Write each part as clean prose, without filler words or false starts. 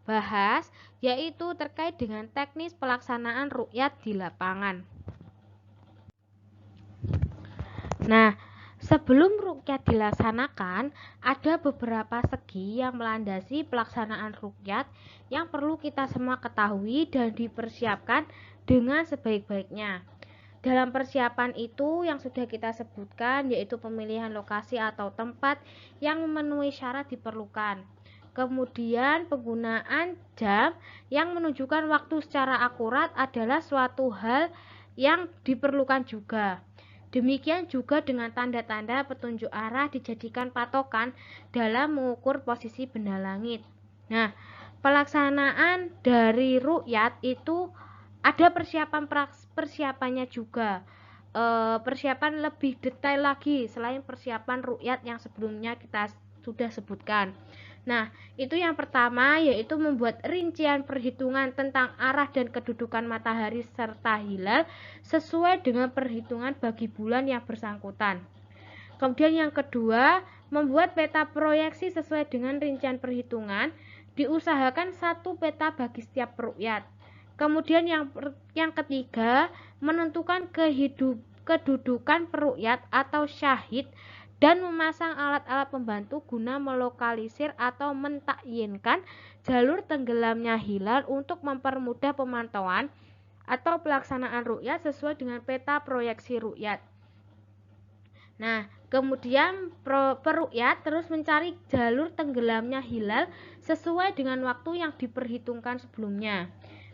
bahas, yaitu terkait dengan teknis pelaksanaan ruqyat di lapangan. Nah, sebelum ruqyat dilaksanakan, ada beberapa segi yang melandasi pelaksanaan ruqyat yang perlu kita semua ketahui dan dipersiapkan dengan sebaik-baiknya. Dalam persiapan itu yang sudah kita sebutkan yaitu pemilihan lokasi atau tempat yang memenuhi syarat diperlukan. Kemudian penggunaan jam yang menunjukkan waktu secara akurat adalah suatu hal yang diperlukan juga. Demikian juga dengan tanda-tanda petunjuk arah dijadikan patokan dalam mengukur posisi benda langit. Nah, pelaksanaan dari ruqyat itu ada persiapannya juga. Persiapan lebih detail lagi selain persiapan ruqyat yang sebelumnya kita sudah sebutkan. Nah, itu yang pertama yaitu membuat rincian perhitungan tentang arah dan kedudukan matahari serta hilal sesuai dengan perhitungan bagi bulan yang bersangkutan. Kemudian yang kedua, membuat peta proyeksi sesuai dengan rincian perhitungan, diusahakan satu peta bagi setiap ruqyat. Kemudian yang ketiga, menentukan kedudukan peruqyat atau syahid dan memasang alat-alat pembantu guna melokalisir atau mentakyinkan jalur tenggelamnya hilal untuk mempermudah pemantauan atau pelaksanaan ruqyat sesuai dengan peta proyeksi ruqyat. Nah, kemudian peruqyat terus mencari jalur tenggelamnya hilal sesuai dengan waktu yang diperhitungkan sebelumnya.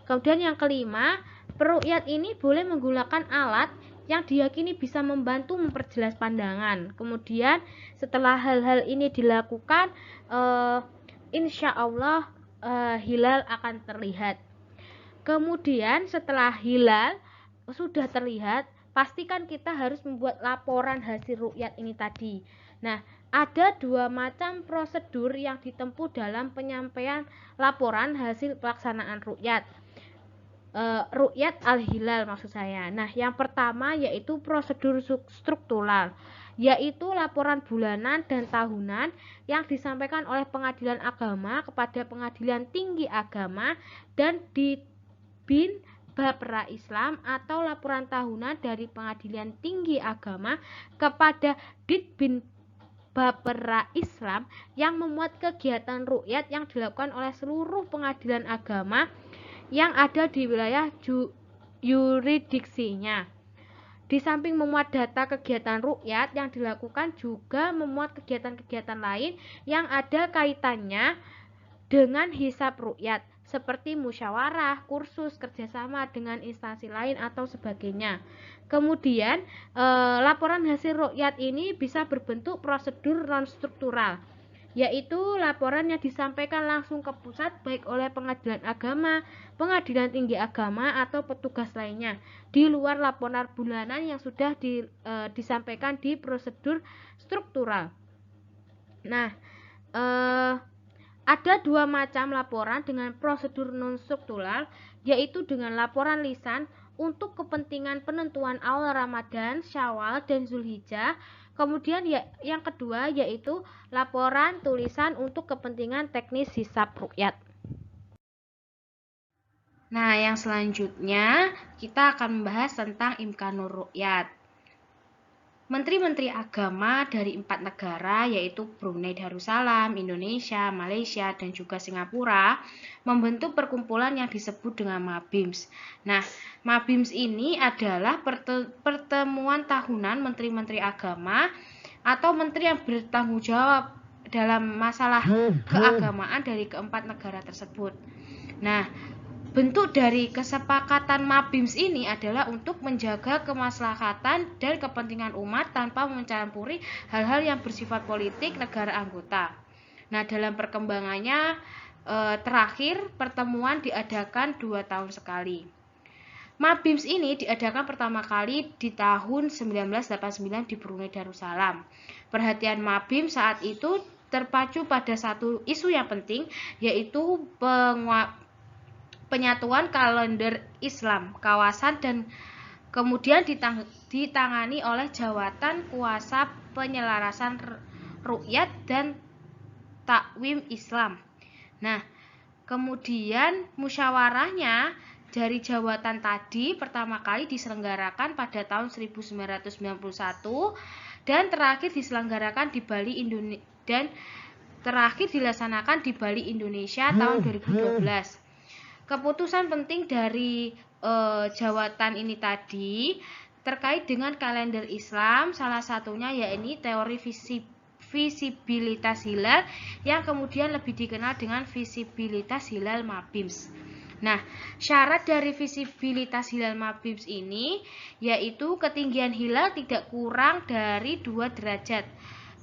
Kemudian yang kelima, peruqyat ini boleh menggunakan alat yang diyakini bisa membantu memperjelas pandangan. Kemudian setelah hal-hal ini dilakukan, insya Allah hilal akan terlihat. Kemudian setelah hilal sudah terlihat, pastikan kita harus membuat laporan hasil ruqyat ini tadi. Nah, ada dua macam prosedur yang ditempuh dalam penyampaian laporan hasil pelaksanaan ruqyat. Ruqyat al-hilal maksud saya. Nah, yang pertama yaitu prosedur struktural, yaitu laporan bulanan dan tahunan yang disampaikan oleh Pengadilan Agama kepada Pengadilan Tinggi Agama dan Ditbin Bapra Islam, atau laporan tahunan dari Pengadilan Tinggi Agama kepada Ditbin Bapra Islam yang memuat kegiatan ruqyat yang dilakukan oleh seluruh pengadilan agama yang ada di wilayah yurisdiksinya. Di samping memuat data kegiatan ruqyat yang dilakukan, juga memuat kegiatan-kegiatan lain yang ada kaitannya dengan hisab ruqyat, seperti musyawarah, kursus, kerjasama dengan instansi lain atau sebagainya. Kemudian laporan hasil ruqyat ini bisa berbentuk prosedur non-struktural, yaitu laporan yang disampaikan langsung ke pusat baik oleh Pengadilan Agama, Pengadilan Tinggi Agama, atau petugas lainnya, di luar laporan bulanan yang sudah disampaikan di prosedur struktural. Nah, ada dua macam laporan dengan prosedur non-struktural, yaitu dengan laporan lisan untuk kepentingan penentuan awal Ramadan, Syawal, dan Zulhijjah. Kemudian yang kedua yaitu laporan tulisan untuk kepentingan teknis hisab ruqyat. Nah, yang selanjutnya kita akan membahas tentang imkanur ruqyat. Menteri-menteri agama dari 4 negara yaitu Brunei Darussalam, Indonesia, Malaysia, dan juga Singapura membentuk perkumpulan yang disebut dengan Mabims. Nah, Mabims ini adalah pertemuan tahunan menteri-menteri agama atau menteri yang bertanggung jawab dalam masalah keagamaan dari keempat negara tersebut. Nah, bentuk dari kesepakatan Mabims ini adalah untuk menjaga kemaslahatan dan kepentingan umat tanpa mencampuri hal-hal yang bersifat politik negara anggota. Nah, dalam perkembangannya terakhir pertemuan diadakan 2 tahun sekali. Mabims ini diadakan pertama kali di tahun 1989 di Brunei Darussalam. Perhatian Mabims saat itu terpacu pada satu isu yang penting, yaitu penyatuan kalender Islam kawasan dan kemudian ditangani oleh Jawatan Kuasa Penyelarasan Ruqyat dan Takwim Islam. Nah, Kemudian musyawarahnya dari jawatan tadi pertama kali diselenggarakan pada tahun 1991 dan terakhir diselenggarakan di Bali dan terakhir dilaksanakan di Bali Indonesia tahun 2012. Keputusan penting dari jawatan ini tadi terkait dengan kalender Islam, salah satunya yakni teori visibilitas hilal yang kemudian lebih dikenal dengan visibilitas hilal MABIMS. Nah, syarat dari visibilitas hilal MABIMS ini yaitu ketinggian hilal tidak kurang dari 2 derajat,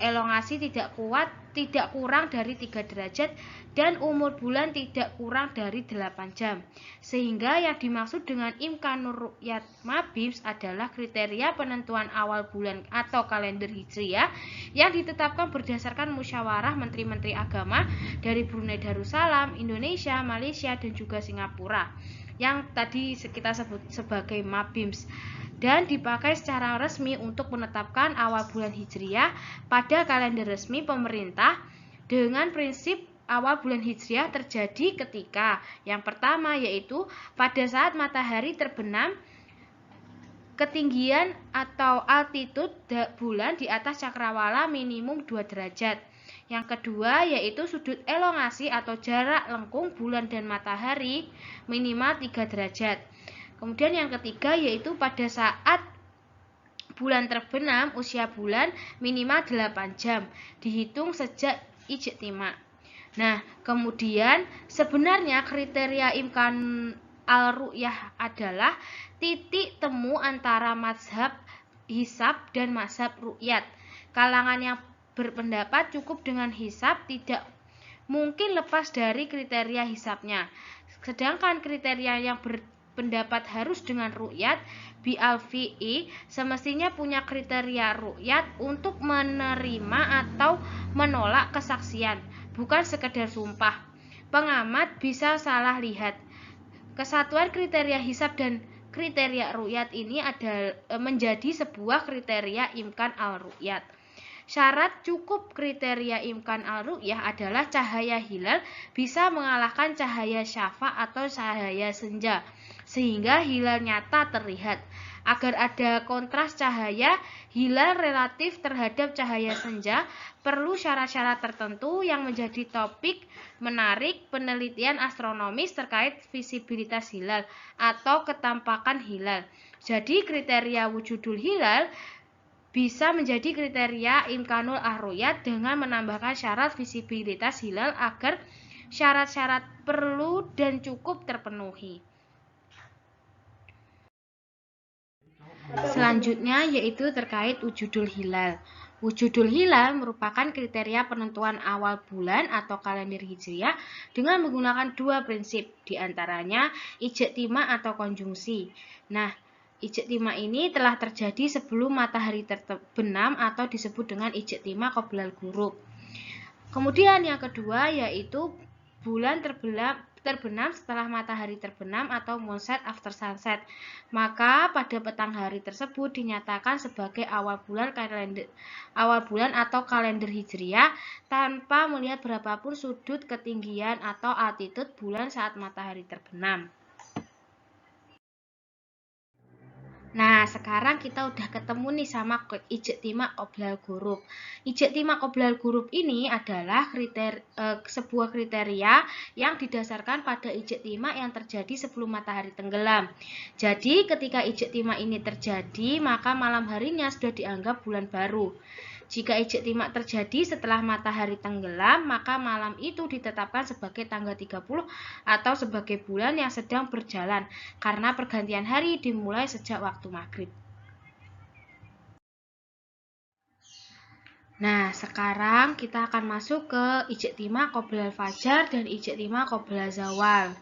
elongasi tidak kurang dari 3 derajat, dan umur bulan tidak kurang dari 8 jam. Sehingga yang dimaksud dengan imkanur ru'yat MABIMS adalah kriteria penentuan awal bulan atau kalender Hijriah yang ditetapkan berdasarkan musyawarah menteri-menteri agama dari Brunei Darussalam, Indonesia, Malaysia, dan juga Singapura yang tadi kita sebut sebagai MABIMS, dan dipakai secara resmi untuk menetapkan awal bulan Hijriah pada kalender resmi pemerintah dengan prinsip awal bulan Hijriah terjadi ketika yang pertama yaitu pada saat matahari terbenam, ketinggian atau altitude bulan di atas cakrawala minimum 2 derajat. Yang kedua yaitu sudut elongasi atau jarak lengkung bulan dan matahari minimal 3 derajat. Kemudian yang ketiga yaitu pada saat bulan terbenam usia bulan minimal 8 jam dihitung sejak ijtima. Nah, kemudian sebenarnya kriteria imkan al-ru'yah adalah titik temu antara mazhab hisab dan mazhab ru'yat. Kalangan yang berpendapat cukup dengan hisab tidak mungkin lepas dari kriteria hisabnya. Sedangkan kriteria yang berpendapat harus dengan ru'yat BALVI semestinya punya kriteria ru'yat untuk menerima atau menolak kesaksian, bukan sekedar sumpah. Pengamat bisa salah lihat. Kesatuan kriteria hisab dan kriteria ru'yat ini menjadi sebuah kriteria imkan al-ru'yat. Syarat cukup kriteria imkan al-ru'yah adalah cahaya hilal bisa mengalahkan cahaya syafa atau cahaya senja, sehingga hilal nyata terlihat. Agar ada kontras cahaya hilal relatif terhadap cahaya senja, perlu syarat-syarat tertentu yang menjadi topik menarik penelitian astronomis terkait visibilitas hilal atau ketampakan hilal. Jadi kriteria wujudul hilal bisa menjadi kriteria imkanul ar-ru'yat dengan menambahkan syarat visibilitas hilal agar syarat-syarat perlu dan cukup terpenuhi. Selanjutnya yaitu terkait wujudul hilal. Wujudul hilal merupakan kriteria penentuan awal bulan atau kalender Hijriah dengan menggunakan 2 prinsip, diantaranya ijtima atau konjungsi. Nah, ijtima ini telah terjadi sebelum matahari terbenam atau disebut dengan ijtima qoblal ghurub. Kemudian yang kedua yaitu bulan terbenam setelah matahari terbenam atau moonset after sunset. Maka pada petang hari tersebut dinyatakan sebagai awal bulan atau kalender Hijriah tanpa melihat berapapun sudut ketinggian atau altitude bulan saat matahari terbenam. Nah, sekarang kita udah ketemu nih sama ijtima qoblal ghurub. Ijtima qoblal ghurub ini adalah sebuah kriteria yang didasarkan pada ijtima yang terjadi sebelum matahari tenggelam. Jadi, ketika ijtima ini terjadi, maka malam harinya sudah dianggap bulan baru. Jika ijtima terjadi setelah matahari tenggelam, maka malam itu ditetapkan sebagai tanggal 30 atau sebagai bulan yang sedang berjalan, karena pergantian hari dimulai sejak waktu maghrib. Nah, sekarang kita akan masuk ke ijtima qoblal fajar dan ijtima qoblal zawal.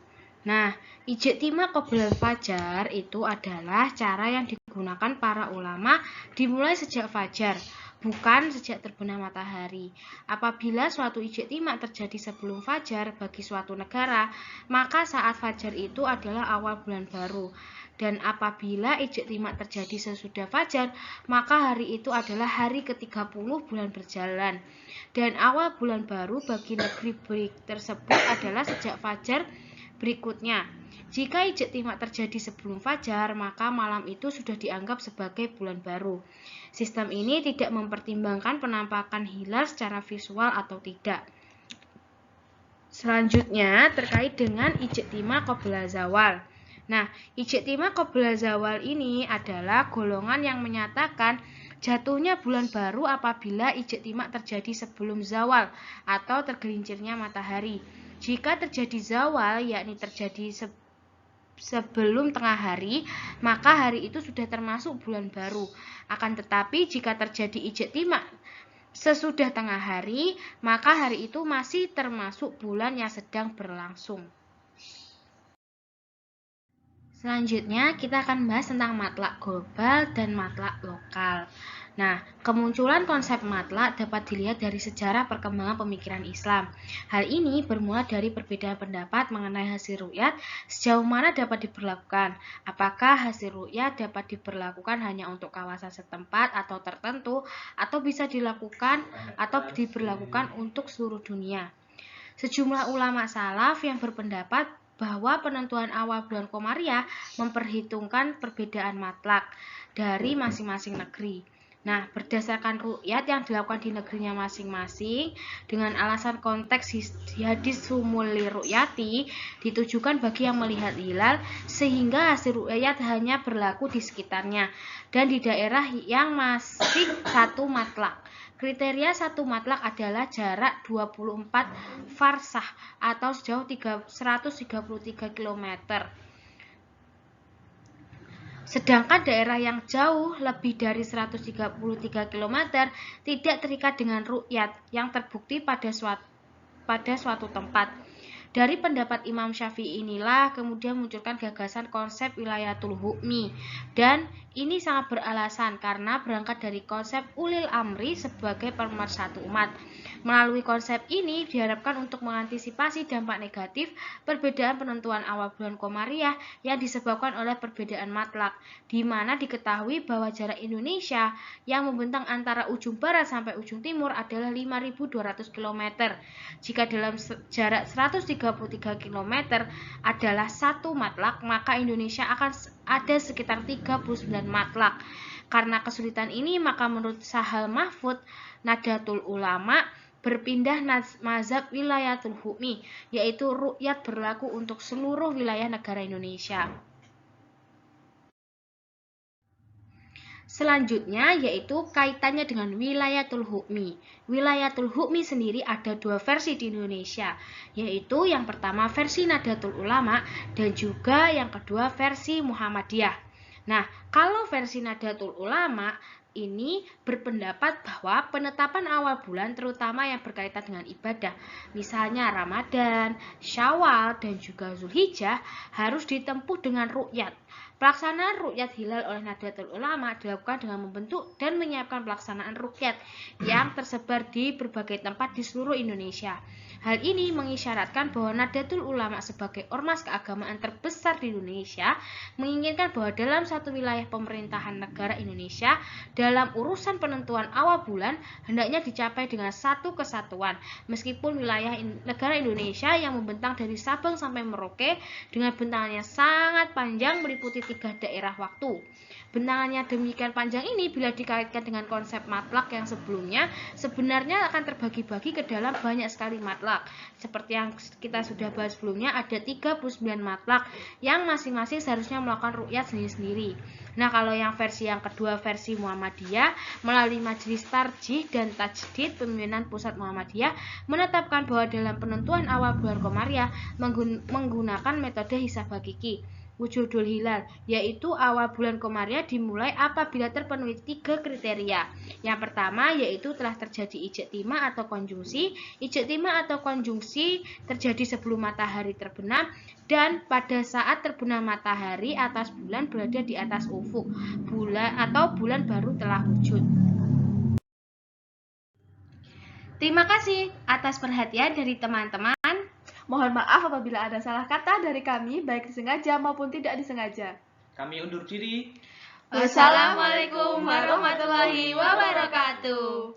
Nah, ijtima qoblal fajar itu adalah cara yang digunakan para ulama dimulai sejak fajar. bukan sejak terbenam matahari. Apabila suatu ijtima terjadi sebelum fajar bagi suatu negara, maka saat fajar itu adalah awal bulan baru. Dan apabila ijtima terjadi sesudah fajar, maka hari itu adalah hari ke-30 bulan berjalan. Dan awal bulan baru bagi negeri tersebut adalah sejak fajar berikutnya. Jika ijtima terjadi sebelum fajar, maka malam itu sudah dianggap sebagai bulan baru. Sistem ini tidak mempertimbangkan penampakan hilal secara visual atau tidak. Selanjutnya terkait dengan ijtima qabla zawal. Nah, ijtima qabla zawal ini adalah golongan yang menyatakan jatuhnya bulan baru apabila ijtima terjadi sebelum zawal atau tergelincirnya matahari. Jika terjadi zawal, yakni terjadi sebelum tengah hari, maka hari itu sudah termasuk bulan baru. Akan tetapi jika terjadi ijtima sesudah tengah hari, maka hari itu masih termasuk bulan yang sedang berlangsung. Selanjutnya kita akan bahas tentang matlak global dan matlak lokal. Nah, kemunculan konsep matlak dapat dilihat dari sejarah perkembangan pemikiran Islam. Hal ini bermula dari perbedaan pendapat mengenai hasil ru'yat sejauh mana dapat diberlakukan. Apakah hasil ru'yat dapat diberlakukan hanya untuk kawasan setempat atau tertentu, atau bisa dilakukan atau diberlakukan untuk seluruh dunia. Sejumlah ulama salaf yang berpendapat bahwa penentuan awal bulan Komariah memperhitungkan perbedaan matlak dari masing-masing negeri. Nah, berdasarkan ru'yat yang dilakukan di negerinya masing-masing dengan alasan konteks hadis sumuli ru'yati ditujukan bagi yang melihat hilal sehingga hasil ru'yat hanya berlaku di sekitarnya dan di daerah yang masih satu matlak. Kriteria satu matlak adalah jarak 24 farsah atau sejauh 133 km. Sedangkan daerah yang jauh lebih dari 133 km tidak terikat dengan ru'yat yang terbukti pada suatu tempat. Dari pendapat Imam Syafi'i inilah kemudian munculkan gagasan konsep wilayatul hukmi, dan ini sangat beralasan karena berangkat dari konsep ulil amri sebagai pemersatu umat. Melalui konsep ini diharapkan untuk mengantisipasi dampak negatif perbedaan penentuan awal bulan Komariah yang disebabkan oleh perbedaan matlak, di mana diketahui bahwa jarak Indonesia yang membentang antara ujung barat sampai ujung timur adalah 5.200 km. Jika dalam jarak 133 km adalah satu matlak, maka Indonesia akan ada sekitar 39 matlak. Karena kesulitan ini, maka menurut Sahal Mahfud, Nahdlatul Ulama berpindah mazhab wilayatul hukmi, yaitu ru'yat berlaku untuk seluruh wilayah negara Indonesia. Selanjutnya yaitu kaitannya dengan wilayatul hukmi. Wilayatul hukmi sendiri ada dua versi di Indonesia, yaitu yang pertama versi Nahdlatul Ulama dan juga yang kedua versi Muhammadiyah. Nah, kalau versi Nahdlatul Ulama ini berpendapat bahwa penetapan awal bulan terutama yang berkaitan dengan ibadah, misalnya Ramadan, Syawal, dan juga Zulhijjah harus ditempuh dengan ru'yat. Pelaksanaan ru'yat hilal oleh Nahdlatul Ulama dilakukan dengan membentuk dan menyiapkan pelaksanaan ru'yat yang tersebar di berbagai tempat di seluruh Indonesia. Hal ini mengisyaratkan bahwa Nahdlatul Ulama sebagai ormas keagamaan terbesar di Indonesia menginginkan bahwa dalam satu wilayah pemerintahan negara Indonesia, dalam urusan penentuan awal bulan hendaknya dicapai dengan satu kesatuan, meskipun wilayah negara Indonesia yang membentang dari Sabang sampai Merauke dengan bentangannya sangat panjang meliputi 3 daerah waktu. Bentangannya demikian panjang ini bila dikaitkan dengan konsep matlak yang sebelumnya sebenarnya akan terbagi-bagi ke dalam banyak sekali matlak. Seperti yang kita sudah bahas sebelumnya, ada 39 matlak yang masing-masing seharusnya melakukan ru'yat sendiri-sendiri. Nah, kalau yang versi yang kedua, versi Muhammadiyah, melalui Majelis Tarjih dan Tajdid Pimpinan Pusat Muhammadiyah menetapkan bahwa dalam penentuan awal bulan Komariah menggunakan metode hisab hakiki wujudul hilal, yaitu awal bulan Komariah dimulai apabila terpenuhi 3 kriteria. Yang pertama yaitu telah terjadi ijtima atau konjungsi. Ijtima atau konjungsi terjadi sebelum matahari terbenam dan pada saat terbenam matahari atas bulan berada di atas ufuk bulan atau bulan baru telah wujud. Terima kasih atas perhatian dari teman-teman. Mohon maaf apabila ada salah kata dari kami, baik disengaja maupun tidak disengaja. Kami undur diri. Wassalamualaikum warahmatullahi wabarakatuh.